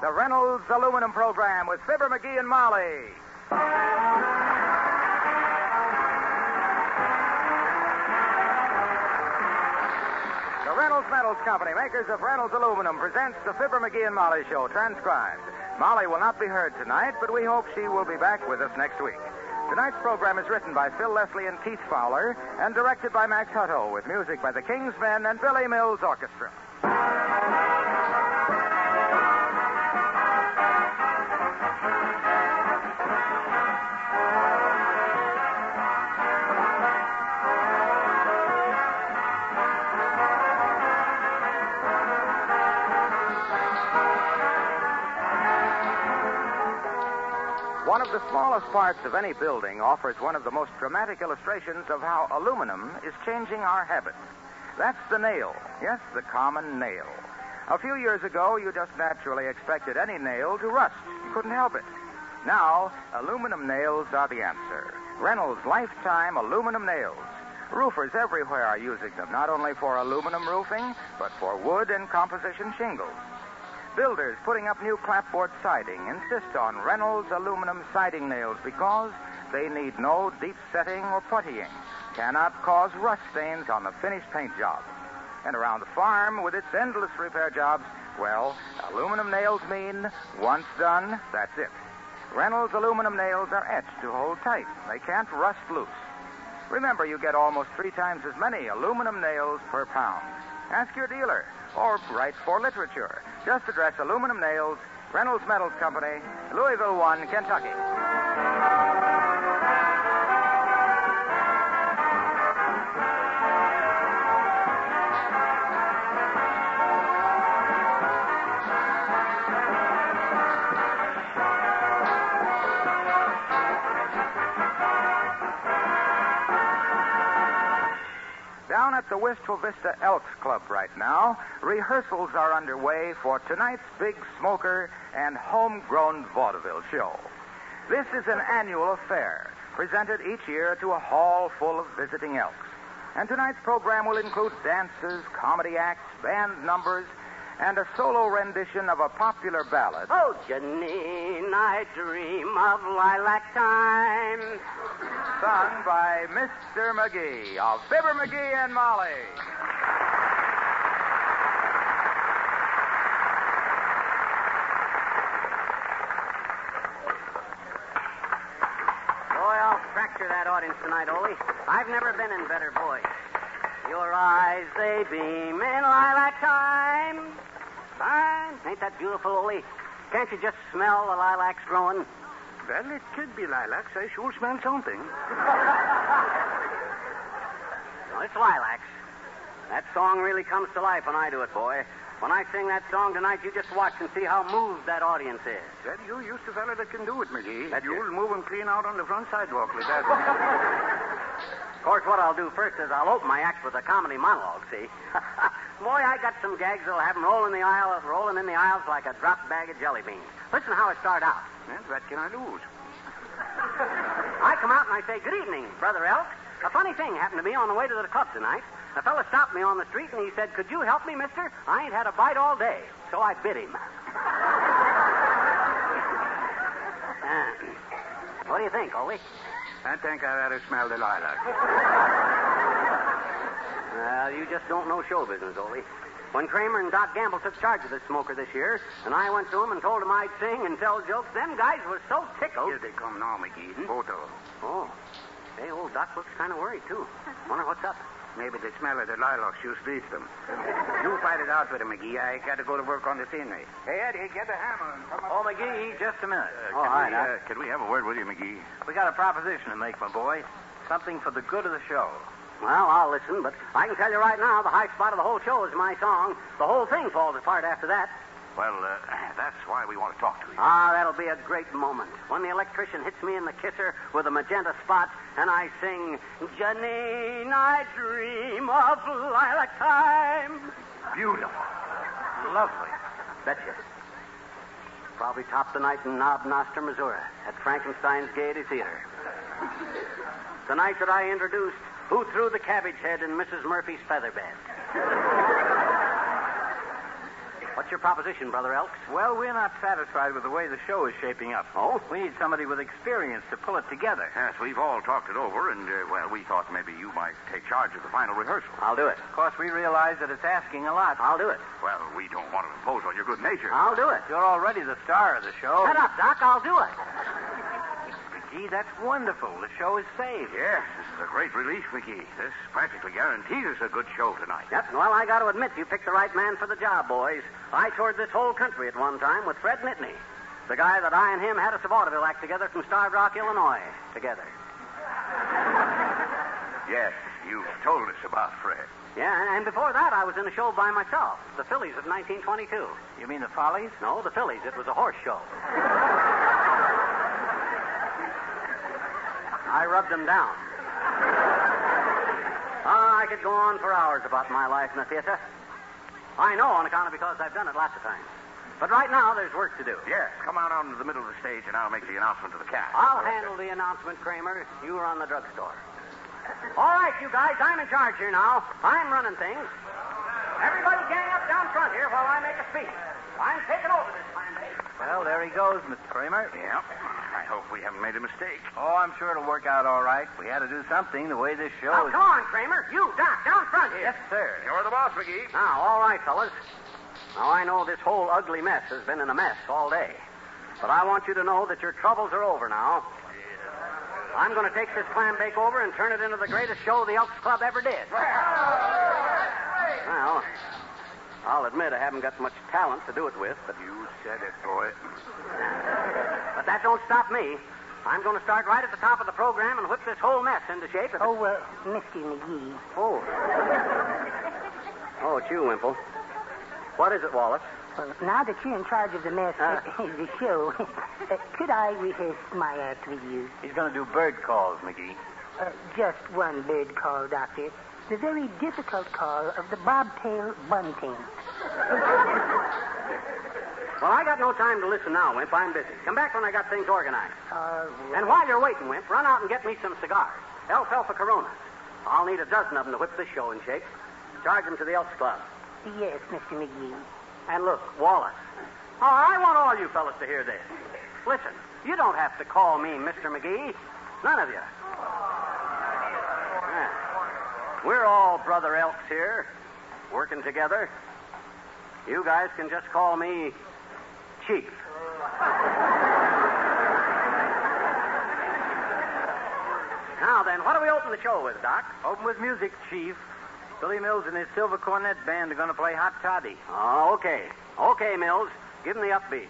the Reynolds Aluminum Program with Fibber McGee and Molly. The Reynolds Metals Company, makers of Reynolds Aluminum, presents the Fibber McGee and Molly Show, transcribed. Molly will not be heard tonight, but we hope she will be back with us next week. Tonight's program is written by Phil Leslie and Keith Fowler and directed by Max Hutto, with music by the King's Men and Billy Mills Orchestra. One of the smallest parts of any building offers one of the most dramatic illustrations of how aluminum is changing our habits. That's the nail. Yes, the common nail. A few years ago, you just naturally expected any nail to rust. You couldn't help it. Now, aluminum nails are the answer. Reynolds Lifetime Aluminum Nails. Roofers everywhere are using them, not only for aluminum roofing, but for wood and composition shingles. Builders putting up new clapboard siding insist on Reynolds aluminum siding nails because they need no deep setting or puttying, cannot cause rust stains on the finished paint job. And around the farm, with its endless repair jobs, well, aluminum nails mean once done, that's it. Reynolds aluminum nails are etched to hold tight. They can't rust loose. Remember, you get almost 3 times as many aluminum nails per pound. Ask your dealer or write for literature. Just address Aluminum Nails, Reynolds Metals Company, Louisville 1, Kentucky. Down at the Wistful Vista Elks Club right now, rehearsals are underway for tonight's big smoker and homegrown vaudeville show. This is an annual affair, presented each year to a hall full of visiting Elks. And tonight's program will include dances, comedy acts, band numbers, and a solo rendition of a popular ballad. Oh, Janine, I dream of lilac time. Sung by Mr. McGee of Fibber McGee and Molly. Boy, I'll fracture that audience tonight, Ole. I've never been in better voice. Your eyes, they beam in lilac time. Fine. Ain't that beautiful, Ole? Can't you just smell the lilacs growing? Well, it could be lilacs. I sure smell something. Well, it's lilacs. That song really comes to life when I do it, boy. When I sing that song tonight, you just watch and see how moved that audience is. Well, you used to fella that can do it, McGee. That's You'll it. move them clean out on the front sidewalk with that. Of course, what I'll do first is I'll open my act with a comedy monologue, see? Boy, I got some gags that'll have them rolling in the aisles like a dropped bag of jelly beans. Listen how I start out. Well, what can I lose? I come out and I say, "Good evening, Brother Elk. A funny thing happened to me on the way to the club tonight. A fella stopped me on the street and he said, 'Could you help me, mister? I ain't had a bite all day.' So I bit him." What do you think, Ole? I think I'd rather smell the lilac. Well, you just don't know show business, Ole. When Kramer and Doc Gamble took charge of this smoker this year, and I went to them and told them I'd sing and tell jokes, them guys was so tickled. Here they come now, McGee. Both of them. Oh. Hey, old Doc looks kind of worried, too. Wonder what's up. Maybe the smell of the lilacs just reached them. You fight it out with him, McGee. I got to go to work on the scenery. Hey, Eddie, get the hammer and come up. Oh, McGee, just a minute. Can we have a word with you, McGee? We got a proposition to make, my boy. Something for the good of the show. Well, I'll listen, but I can tell you right now, the high spot of the whole show is my song. The whole thing falls apart after that. Well, that's why we want to talk to you. Ah, that'll be a great moment. When the electrician hits me in the kisser with a magenta spot, and I sing, "Janine, I dream of lilac time." Beautiful. Lovely. Betcha. Probably top the night in Knob Noster, Missouri, at Frankenstein's Gaiety Theater. The night that I introduced Who Threw the Cabbage Head in Mrs. Murphy's Feather Bed. What's your proposition, Brother Elks? Well, we're not satisfied with the way the show is shaping up. Oh? We need somebody with experience to pull it together. Yes, we've all talked it over, and, we thought maybe you might take charge of the final rehearsal. I'll do it. Of course, we realize that it's asking a lot. I'll do it. Well, we don't want to impose on your good nature. I'll do it. You're already the star of the show. Shut up, Doc. I'll do it. Gee, that's wonderful. The show is saved. Yes, this is a great relief, McGee. This practically guarantees us a good show tonight. Yep, well, I got to admit, you picked the right man for the job, boys. I toured this whole country at one time with Fred Nittany, the guy that I and him had a vaudeville act together from Starved Rock, Illinois, together. Yes, you've told us about Fred. Yeah, and before that, I was in a show by myself, the Phillies of 1922. You mean the Follies? No, the Phillies. It was a horse show. I rubbed them down. I could go on for hours about my life in the theater. I know on account of because I've done it lots of times. But right now, there's work to do. Yes, come on out into the middle of the stage, and I'll make the announcement to the cast. I'll handle the announcement, Kramer. You run the drugstore. All right, you guys, I'm in charge here now. I'm running things. Everybody gang up down front here while I make a speech. I'm taking over this plan, Dave. Well, there he goes, Mr. Kramer. Yeah, I hope we haven't made a mistake. Oh, I'm sure it'll work out all right. We had to do something the way this show Now, is... come on, Kramer. You, Doc, down front here. Yes, sir. You're the boss, McGee. Now, all right, fellas. Now, I know this whole ugly mess has been in a mess all day. But I want you to know that your troubles are over now. I'm going to take this clam bake over and turn it into the greatest show the Elks Club ever did. Well, I'll admit I haven't got much talent to do it with, but... You said it, boy. But that don't stop me. I'm going to start right at the top of the program and whip this whole mess into shape. Mr. McGee. Oh, it's you, Wimple. What is it, Wallace? Well, now that you're in charge of the mess, the show, could I rehearse my act with you? He's going to do bird calls, McGee. Just one bird call, Doctor. The very difficult call of the bobtail bunting. Well, I got no time to listen now, Wimp. I'm busy. Come back when I got things organized. And while you're waiting, Wimp, run out and get me some cigars. Alfalfa Coronas. I'll need a dozen of them to whip this show in shape. Charge them to the Elks Club. Yes, Mr. McGee. And look, Wallace. Oh, I want all you fellas to hear this. Listen, you don't have to call me Mr. McGee. None of you. Yeah. We're all brother Elks here, working together. You guys can just call me Chief. Now then, what do we open the show with, Doc? Open with music, Chief. Billy Mills and his Silver Cornet Band are going to play Hot Toddy. Oh, okay. Okay, Mills. Give him the upbeat.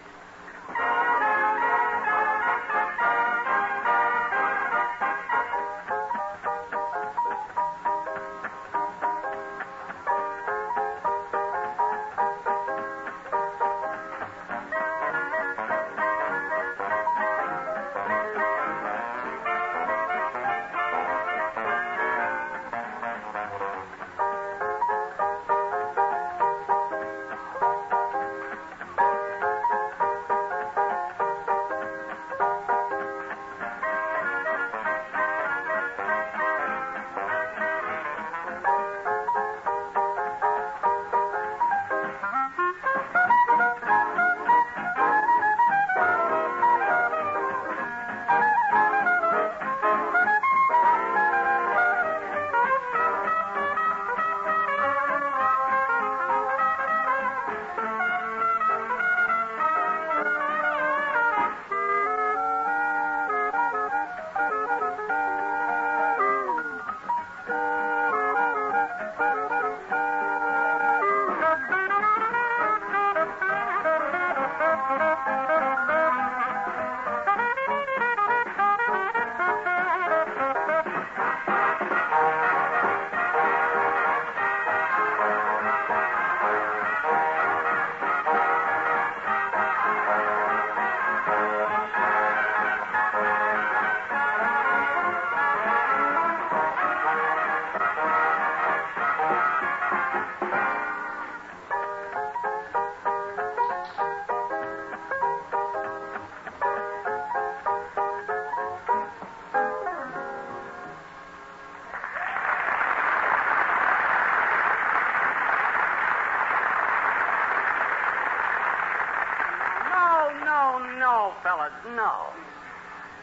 fellas, no.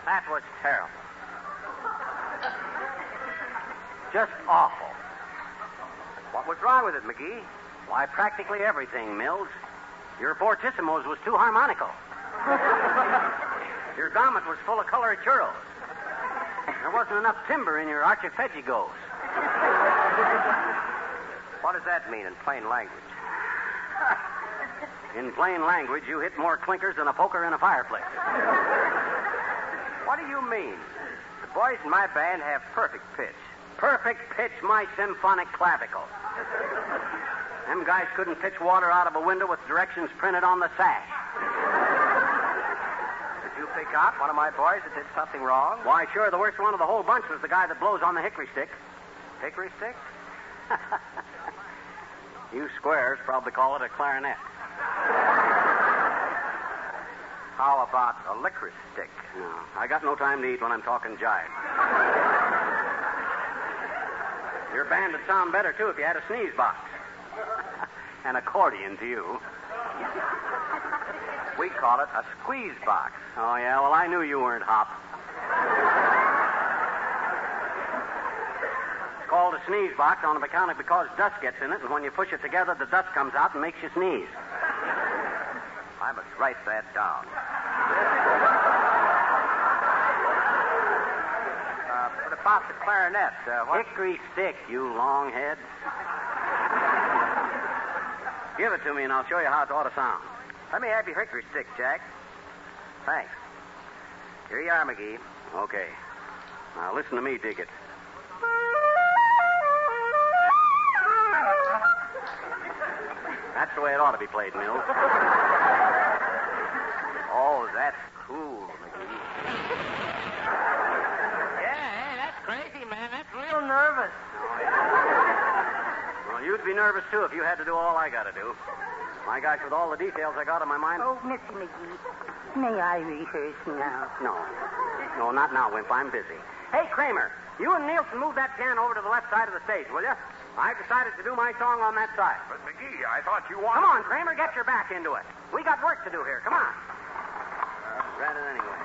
That was terrible. Just awful. What was wrong with it, McGee? Why, practically everything, Mills. Your fortissimos was too harmonical. Your garment was full of colored churros. There wasn't enough timber in your archipelagos. What does that mean in plain language? In plain language, you hit more clinkers than a poker in a fireplace. What do you mean? The boys in my band have perfect pitch. Perfect pitch, my symphonic clavicle. Them guys couldn't pitch water out of a window with directions printed on the sash. Did you pick out one of my boys that did something wrong? Why, sure, the worst one of the whole bunch was the guy that blows on the hickory stick. Hickory stick? You squares probably call it a clarinet. How about a licorice stick? No, I got no time to eat when I'm talking jive. Your band would sound better, too, if you had a sneeze box. An accordion to you. We call it a squeeze box. Oh, yeah? Well, I knew you weren't hop. It's called a sneeze box on account of because dust gets in it, and when you push it together, the dust comes out and makes you sneeze. I must write that down. What about the clarinet? Hickory stick, you longhead. Give it to me, and I'll show you how it ought to sound. Let me have your hickory stick, Jack. Thanks. Here you are, McGee. Okay. Now, listen to me, dig it. That's the way it ought to be played, Mills. Oh, that's cool, McGee. Yeah, that's crazy, man. That's real nervous. Well, you'd be nervous, too, if you had to do all I got to do. My gosh, with all the details I got in my mind... Oh, Mr. McGee, may I rehearse now? No. No, not now, Wimp. I'm busy. Hey, Kramer, you and Nielsen move that piano over to the left side of the stage, will you? I've decided to do my song on that side. But, McGee, I thought you wanted... Come on, Kramer, get your back into it. We got work to do here. Come on. Read it anyway.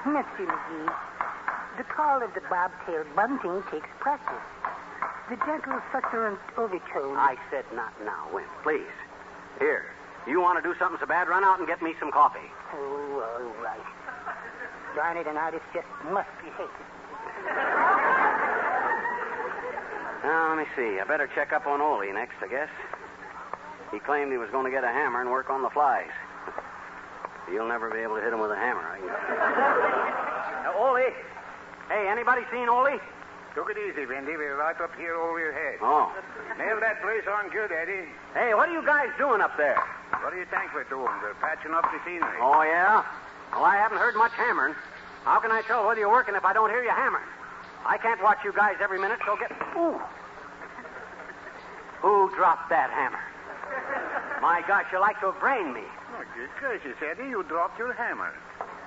Mr. McGee, the call of the bobtail bunting takes practice. The gentle succulent overtone... I said not now, Wimp. Please. Here. You want to do something so bad, run out and get me some coffee. Oh, all right. Darn it, an artist just must be hated. Now, let me see. I better check up on Ole next, I guess. He claimed he was going to get a hammer and work on the flies. You'll never be able to hit him with a hammer, I can... Ole! Hey, anybody seen Ole? Took it easy, Vindy. We're right up here over your head. Oh. Nailed that place on good, Eddie. Hey, what are you guys doing up there? What do you think we're doing? We're patching up the scenery. Oh, yeah? Well, I haven't heard much hammering. How can I tell whether you're working if I don't hear you hammering? I can't watch you guys every minute, so get... Ooh. Who dropped that hammer? My gosh, you like to have brained me. Oh, good gracious, Eddie, you dropped your hammer.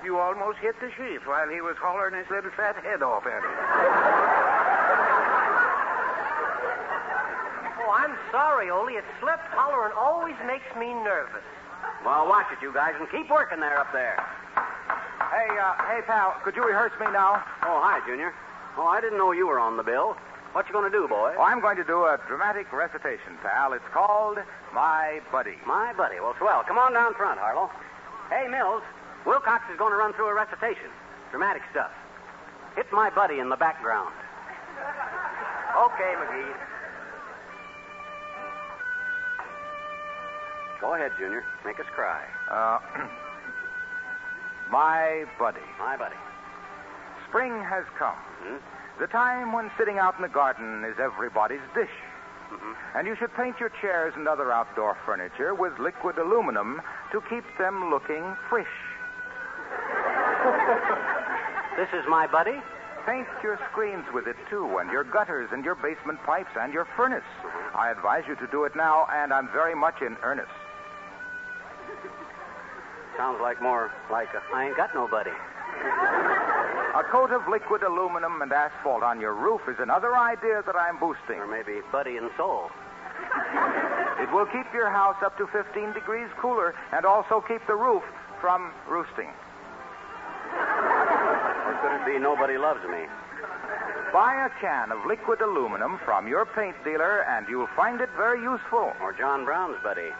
You almost hit the chief while he was hollering his little fat head off at it. Oh, I'm sorry, Ole. It slipped. Hollering always makes me nervous. Well, watch it, you guys, and keep working there up there. Hey, pal, could you rehearse me now? Oh, hi, Junior. Oh, I didn't know you were on the bill. What you going to do, boy? Oh, I'm going to do a dramatic recitation, pal. It's called My Buddy. My buddy. Well, swell. Come on down front, Harlow. Hey, Mills, Wilcox is going to run through a recitation. Dramatic stuff. Hit My Buddy in the background. Okay, McGee. Go ahead, Junior. Make us cry. My Buddy. My buddy. Spring has come. Hmm? The time when sitting out in the garden is everybody's dish. Mm-hmm. And you should paint your chairs and other outdoor furniture with liquid aluminum to keep them looking fresh. This is My Buddy? Paint your screens with it, too, and your gutters and your basement pipes and your furnace. I advise you to do it now, and I'm very much in earnest. Sounds like more like I ain't got nobody. A coat of liquid aluminum and asphalt on your roof is another idea that I'm boosting. Or maybe Buddy and Soul. It will keep your house up to 15 degrees cooler and also keep the roof from roosting. Or could it be nobody loves me? Buy a can of liquid aluminum from your paint dealer, and you'll find it very useful. Or John Brown's buddy.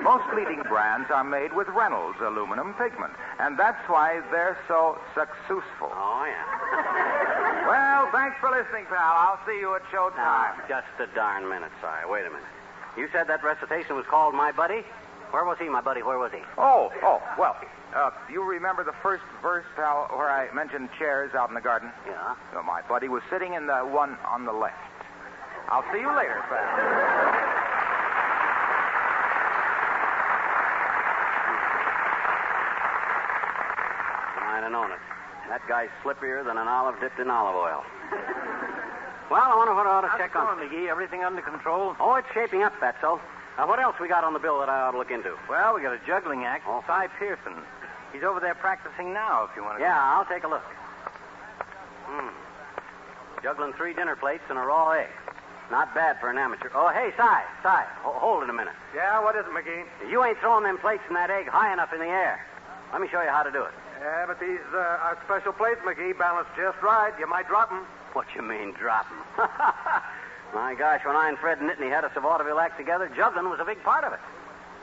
Most leading brands are made with Reynolds aluminum pigment, and that's why they're so successful. Oh, yeah. Well, thanks for listening, pal. I'll see you at showtime. Now, just a darn minute, Si. Wait a minute. You said that recitation was called My Buddy? Where was he, my buddy? Where was he? Oh, well, you remember the first verse, pal, where I mentioned chairs out in the garden? Yeah. Well, my buddy was sitting in the one on the left. I'll see you later, pal. I'd have known it. That guy's slipperier than an olive dipped in olive oil. Well, I wonder what I ought to check on. McGee? Everything under control? Oh, it's shaping up, that's so. What else we got on the bill that I ought to look into? Well, we got a juggling act, Oh. Cy Pearson. He's over there practicing now, if you want to. Yeah, I'll take a look. Juggling 3 dinner plates and a raw egg. Not bad for an amateur. Oh, hey, Si. Hold it a minute. Yeah, what is it, McGee? You ain't throwing them plates and that egg high enough in the air. Let me show you how to do it. Yeah, but these are special plates, McGee. Balanced just right. You might drop them. What you mean, drop 'em? My gosh, when I and Fred Nittany had us a vaudeville act together, juggling was a big part of it.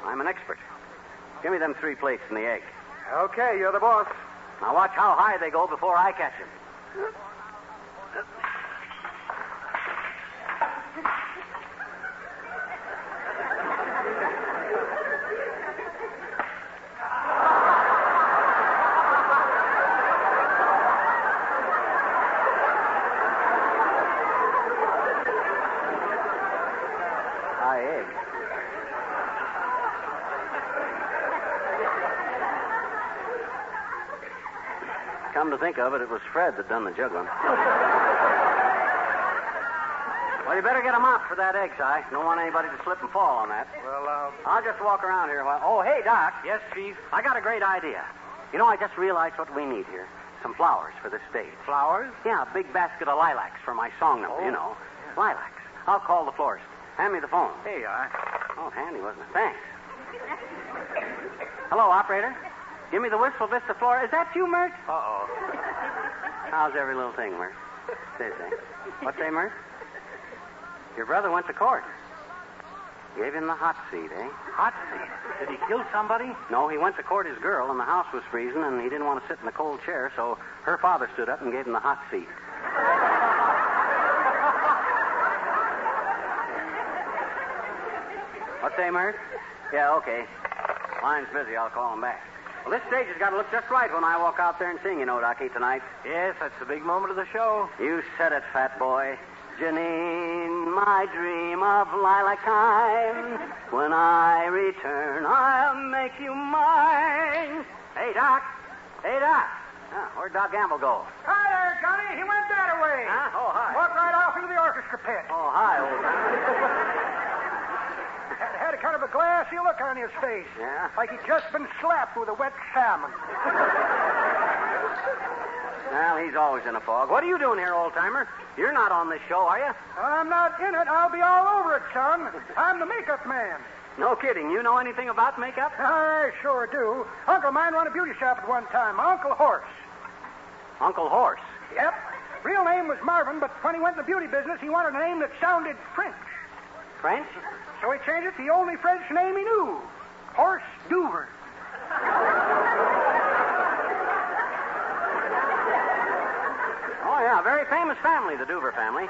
I'm an expert. Give me them 3 plates and the egg. Okay, you're the boss. Now watch how high they go before I catch them. High egg. Come to think of it, it was Fred that done the juggling. Well, you better get him out for that egg, Si. Don't want anybody to slip and fall on that. Well, I'll just walk around here a while. Oh, hey, Doc. Yes, Chief. I got a great idea. You know, I just realized what we need here. Some flowers for this stage. Flowers? Yeah, a big basket of lilacs for my song number, you know. Yeah. Lilacs. I'll call the florist. Hand me the phone. Here you are. Oh, handy, wasn't it? Thanks. Hello, operator. Give me the Wistful Vista floor. Is that you, Mert? Uh-oh. How's every little thing, Mert? Say. What say, Mert? Your brother went to court. Gave him the hot seat, eh? Hot seat. Did he kill somebody? No, he went to court his girl, and the house was freezing, and he didn't want to sit in the cold chair, so her father stood up and gave him the hot seat. What say, Mert? Yeah, okay. Line's busy. I'll call him back. Well, this stage has got to look just right when I walk out there and sing, you know, Docky, tonight. Yes, that's the big moment of the show. You said it, fat boy. Janine, my dream of lilac time. When I return, I'll make you mine. Hey, Doc. Where'd Doc Gamble go? Hi there, Johnny. He went that way. Huh? Oh, hi. Walked right off into the orchestra pit. Oh, hi, old man. Had a kind of a glassy look on his face. Yeah? Like he'd just been slapped with a wet salmon. Well, he's always in a fog. What are you doing here, old-timer? You're not on this show, are you? I'm not in it. I'll be all over it, son. I'm the makeup man. No kidding. You know anything about makeup? I sure do. Uncle of mine run a beauty shop at one time. Uncle Horse. Uncle Horse. Yep. Real name was Marvin, but when he went in the beauty business, he wanted a name that sounded French. French? So he changed it to the only French name he knew. Horse Duver. Oh, yeah. Very famous family, the Duver family.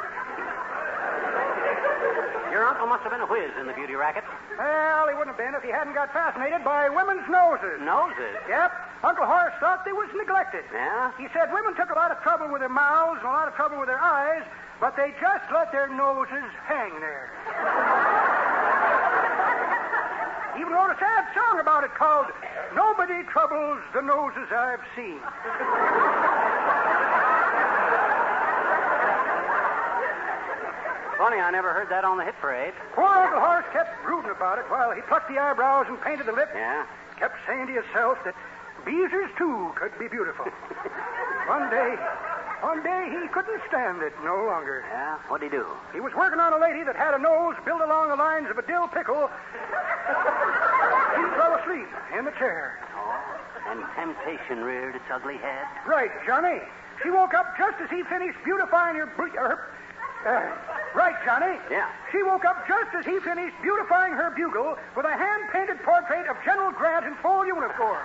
Your uncle must have been a whiz in the beauty racket. Well, he wouldn't have been if he hadn't got fascinated by women's noses. Noses? Yep. Uncle Horace thought they was neglected. Yeah? He said women took a lot of trouble with their mouths and a lot of trouble with their eyes, but they just let their noses hang there. Even wrote a sad song about it called Nobody Troubles the Noses I've Seen. Funny, I never heard that on the hit parade. Poor Uncle Horace kept brooding about it while he plucked the eyebrows and painted the lips. Yeah? Kept saying to himself that Beezers, too, could be beautiful. One day, One day he couldn't stand it no longer. Yeah? What'd he do? He was working on a lady that had a nose built along the lines of a dill pickle. He fell asleep in the chair. Oh, and temptation reared its ugly head. Right, Johnny. She woke up just as he finished beautifying right, Johnny. Yeah. She woke up just as he finished beautifying her bugle with a hand-painted portrait of General Grant in full uniform.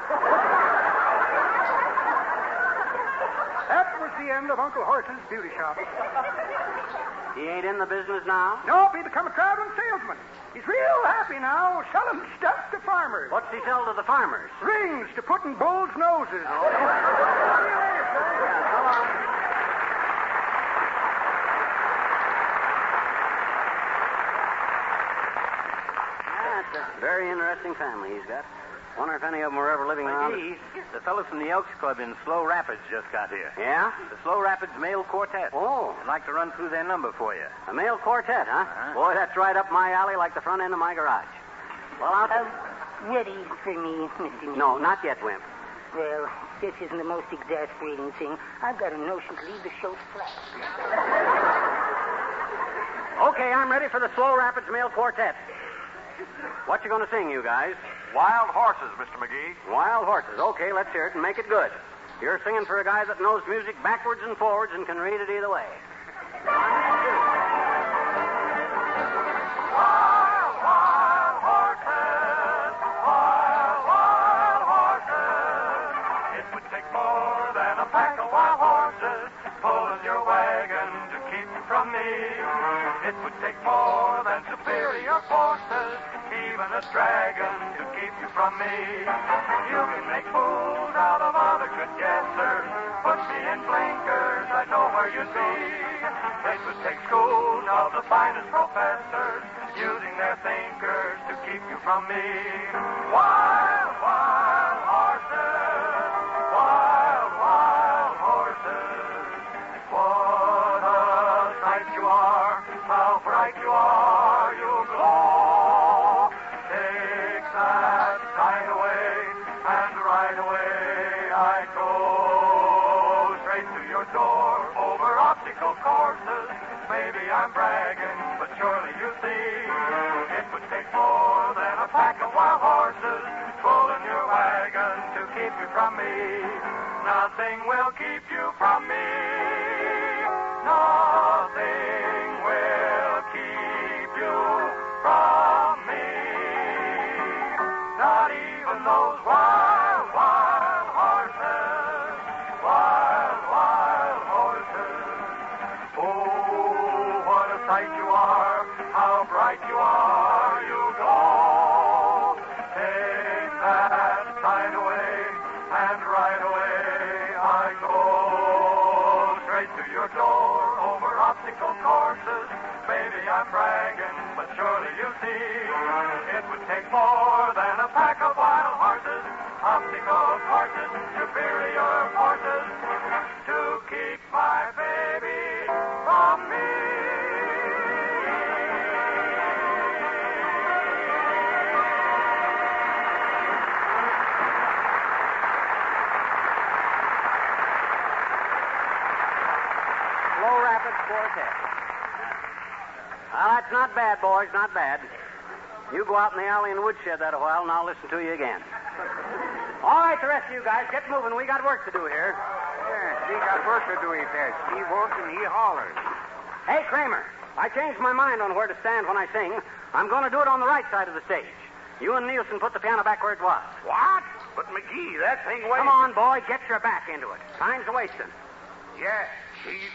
That was the end of Uncle Horse's beauty shop. He ain't in the business now? Nope, he become a traveling salesman. He's real happy now, selling stuff to farmers. What's he sell to the farmers? Rings to put in bulls' noses. Oh. Yeah, so long. That's a very interesting family he's got. Wonder if any of them were ever living around. McGee, the fellow from the Elks Club in Slow Rapids just got here. Yeah? The Slow Rapids Male Quartet. Oh. I'd like to run through their number for you. A male quartet, huh? Uh-huh. Boy, that's right up my alley like the front end of my garage. Well, Ready for me, Mr. McGee? No, not yet, Wimp. Well, this isn't the most exasperating thing. I've got a notion to leave the show flat. Okay, I'm ready for the Slow Rapids Male Quartet. What you going to sing, you guys? Wild Horses, Mr. McGee. Wild Horses. Okay, let's hear it and make it good. You're singing for a guy that knows music backwards and forwards and can read it either way. Wild, wild horses, wild, wild horses. It would take more than a pack of wild horses pulling your wagon to keep you from me. It would take more than superior forces, even a dragon, to keep you from me. You can make fools out of other good guessers. Put me in blinkers, I know where you'd be. It would take schools of the finest professors, using their thinkers to keep you from me. Wild, wild horses, wild, wild horses. What a sight you are, how bright you are, you glow. Take that sight away, and right away I go. Straight to your door, over obstacle courses. Maybe I'm bragging, but surely you see, it would take more than a pack of wild horses pulling your wagon to keep you from me. Nothing will keep you from me. Nothing will keep you from me. Not even those wild, wild horses. Wild, wild horses. Oh, what a sight you are, how bright you are, you glow. Take that sight away, and right away I go. Straight to your door, over obstacle courses. Maybe I'm bragging, but surely you see, it would take more than a pack of wild horses, obstacle courses, superior forces, to keep my baby from me. Slow Rapids Quartet. That's not bad, boys, not bad. You go out in the alley and woodshed that a while, and I'll listen to you again. All right, the rest of you guys, get moving. We got work to do here. Yes, he got work to do, he says. He won't and he hollers. Hey, Kramer, I changed my mind on where to stand when I sing. I'm going to do it on the right side of the stage. You and Nielsen put the piano back where it was. What? But McGee, that thing weighs... Come on, boy, get your back into it. Time's wasting. Yes, Chief.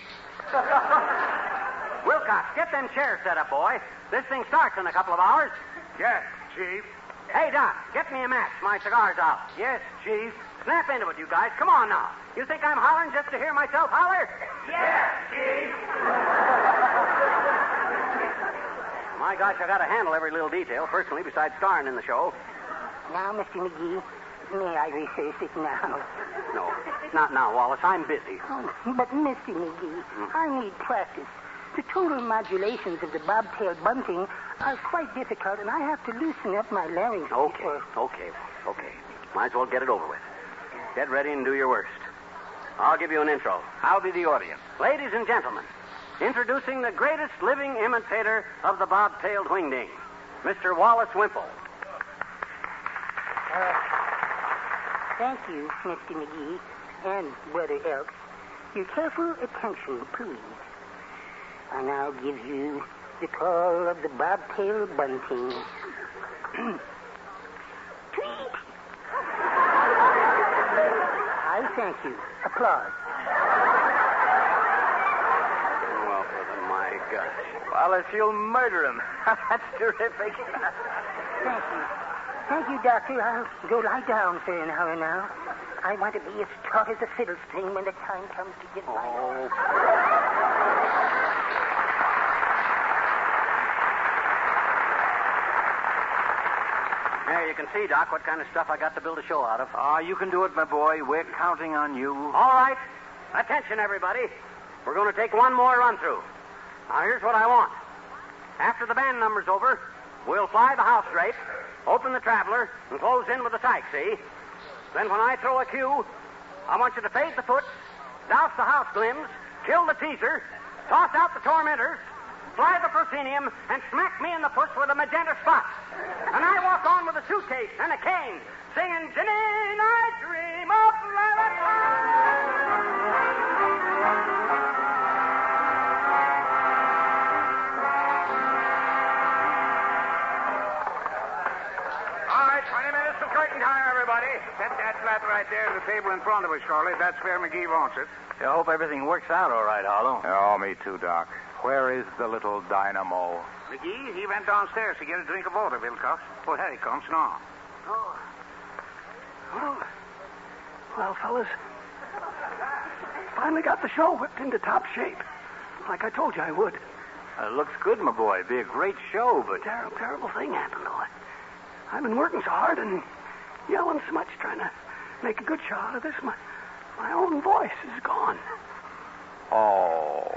Wilcox, get them chairs set up, boy. This thing starts in a couple of hours. Yes, Chief. Hey, Doc, get me a match. My cigar's out. Yes, Chief. Snap into it, you guys. Come on now. You think I'm hollering just to hear myself holler? Yes, Chief. My gosh, I got to handle every little detail personally besides starring in the show. Now, Mr. McGee, may I rehearse it now? No, not now, Wallace. I'm busy. Oh, but, Mr. McGee, I need practice. The total modulations of the bobtail bunting are quite difficult, and I have to loosen up my larynx. Okay. Might as well get it over with. Get ready and do your worst. I'll give you an intro. I'll be the audience. Ladies and gentlemen, introducing the greatest living imitator of the bob-tailed wingding, Mr. Wallace Wimple. Thank you, Mr. McGee and Brother Elks. Your careful attention, please. I now give you the call of the bobtail bunting. Tweet! I thank you. Applause. Well, for my gosh. Wallace, you'll murder him. That's terrific. Thank you. Thank you, Doctor. I'll go lie down for an hour now. I want to be as taut as a fiddle string when the time comes to get my... Oh. There, you can see, Doc, what kind of stuff I got to build a show out of. You can do it, my boy. We're counting on you. All right. Attention, everybody. We're going to take one more run-through. Now, here's what I want. After the band number's over, we'll fly the house drape, open the traveler, and close in with the tyke, see? Then when I throw a cue, I want you to fade the foot, douse the house glims, kill the teaser, toss out the tormentors, fly the proscenium, and smack me in the puss with a magenta spot. And I walk on with a suitcase and a cane, singing, Janine, I dream of All right, 20 minutes to curtain time, everybody. Set that flat right there at the table in front of us, Charlie. That's Fibber McGee wants it. I hope everything works out all right, Harlow. Oh, me too, Doc. Where is the little dynamo? McGee, he went downstairs to get a drink of water, Wilcox. Oh, here he comes now. Well, fellas, finally got the show whipped into top shape, like I told you I would. Looks good, my boy. Be a great show, but... Terrible thing happened, though. I've been working so hard and yelling so much trying to make a good show out of this. My own voice is gone. Oh.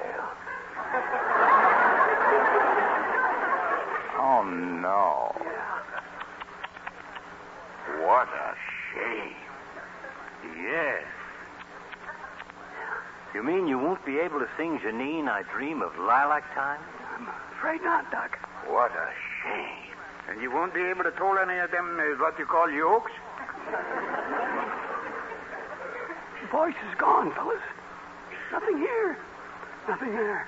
Oh, no. What a shame. Yes. You mean you won't be able to sing Janine, I Dream of Lilac Time? I'm afraid not, Doc. What a shame. And you won't be able to toll any of them, what you call yokes? The voice is gone, fellas. Nothing here. Nothing there.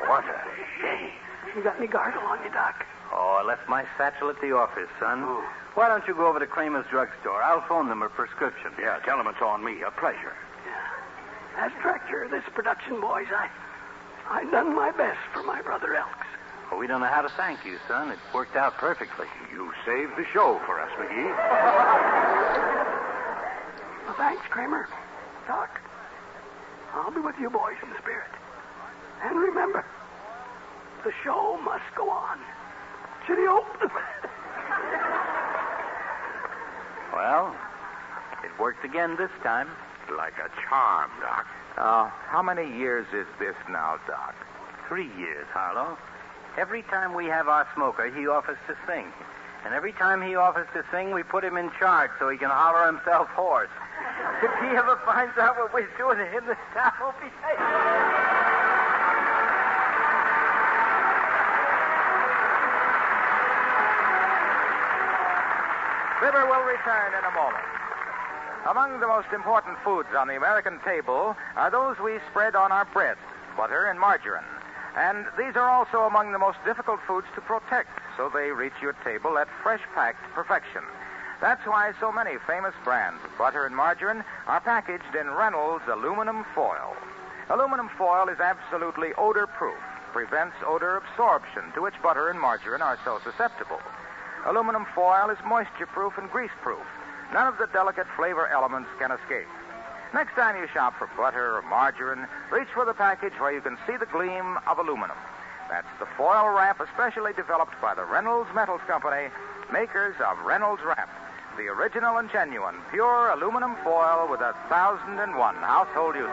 What a shame. You got any gargle on you, Doc? Oh, I left my satchel at the office, son. Oh. Why don't you go over to Kramer's drugstore? I'll phone them a prescription. Yeah, tell them it's on me. A pleasure. Yeah. As director of this production, boys, I done my best for my brother Elks. Well, we don't know how to thank you, son. It worked out perfectly. You saved the show for us, McGee. Well, thanks, Kramer. Doc, I'll be with you boys in spirit. And remember, the show must go on. Cheerio. Well, it worked again this time. Like a charm, Doc. How many years is this now, Doc? 3 years, Harlow. Every time we have our smoker, he offers to sing. And every time he offers to sing, we put him in charge so he can holler himself hoarse. If he ever finds out what we're doing to him, the staff won't be safe. Fibber will return in a moment. Among the most important foods on the American table are those we spread on our bread, butter and margarine. And these are also among the most difficult foods to protect, so they reach your table at fresh-packed perfection. That's why so many famous brands of butter and margarine are packaged in Reynolds aluminum foil. Aluminum foil is absolutely odor-proof, prevents odor absorption, to which butter and margarine are so susceptible. Aluminum foil is moisture-proof and grease-proof. None of the delicate flavor elements can escape. Next time you shop for butter or margarine, reach for the package where you can see the gleam of aluminum. That's the foil wrap especially developed by the Reynolds Metals Company, makers of Reynolds Wrap, the original and genuine pure aluminum foil with 1,001 household uses.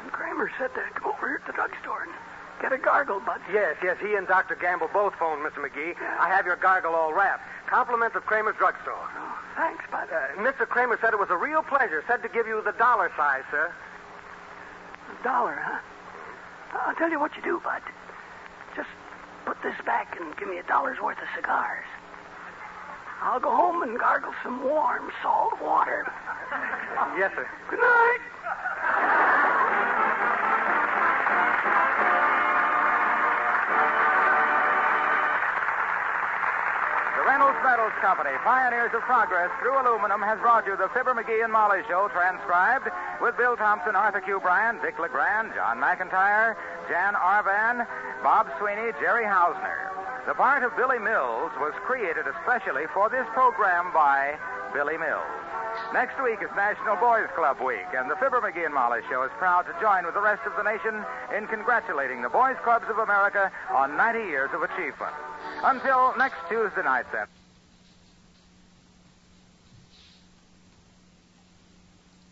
And Kramer said to come over here at the drugstore and get a gargle, Bud. Yes, he and Dr. Gamble both phoned, Mr. McGee. I have your gargle all wrapped. Compliments of Kramer's drugstore. Oh, thanks, Bud. Mr. Kramer said it was a real pleasure. Said to give you the dollar size, sir. $1, huh? I'll tell you what you do, Bud. Just put this back and give me $1 worth of cigars. I'll go home and gargle some warm salt water. Yes, sir. Good night. The Reynolds Metals Company, pioneers of progress through aluminum, has brought you the Fibber McGee and Molly Show, transcribed with Bill Thompson, Arthur Q. Bryan, Dick LeGrand, John McIntyre, Jan Arvan, Bob Sweeney, Jerry Hausner. The part of Billy Mills was created especially for this program by Billy Mills. Next week is National Boys Club Week, and the Fibber McGee and Molly Show is proud to join with the rest of the nation in congratulating the Boys Clubs of America on 90 years of achievement. Until next Tuesday night, then.